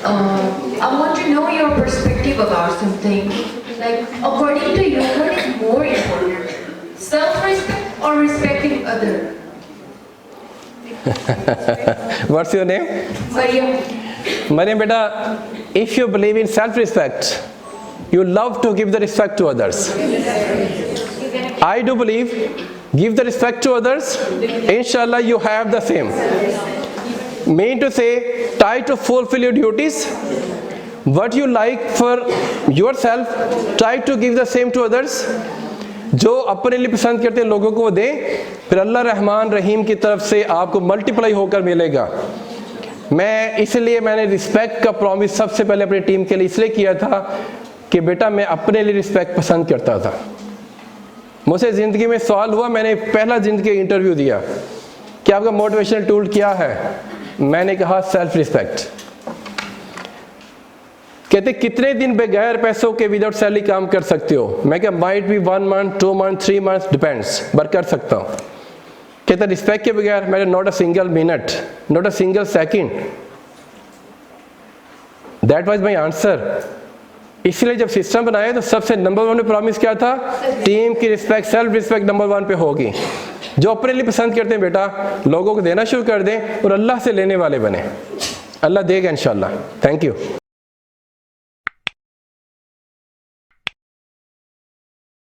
I want to know your perspective about something. Like, according to you, what is more important? Self-respect or respecting others? What's your name? Mariam beta, if you believe in self-respect, you love to give the respect to others. I do believe, give the respect to others, inshallah you have the same. Mean to say, try to fulfill your duties. What you like for yourself, try to give the same to others. जो अपने लिए पसंद करते हैं लोगों को दें, फिर अल्लाह रहमान रहीम की तरफ से आपको मल्टीप्लाई होकर मिलेगा। मैं इसलिए मैंने रिस्पेक्ट का प्रॉमिस सबसे पहले अपनी टीम के लिए इसलिए किया था कि बेटा मैं अपने लिए रिस्पेक्ट पसंद करता था। मुझसे ज़िंदगी में सवाल हुआ, मैंने पहला ज़िंदगी इंटरव्यू दिया कि आपका मोटिवेशनल टूल क्या है, मैंने कहा सेल्फ रिस्पेक्ट। कहते कितने दिन बगैर पैसों के विदाउट सैलरी काम कर सकते हो? मैं क्या might be 1 month 2 month 3 month depends, पर कर सकता हूँ। कहते रिस्पेक्ट के बगैर मैंने not a single minute, not a single second. That was my answer. इसलिए जब सिस्टम बनाया तो सबसे नंबर 1 पे प्रॉमिस क्या था? टीम की रिस्पेक्ट, सेल्फ रिस्पेक्ट नंबर 1 पे होगी। जो अपने लिए पसंद करते हैं बेटा, लोगों को देना शुरू कर दें और अल्लाह से लेने वाले बने। अल्लाह देगा इंशाल्लाह। Thank you.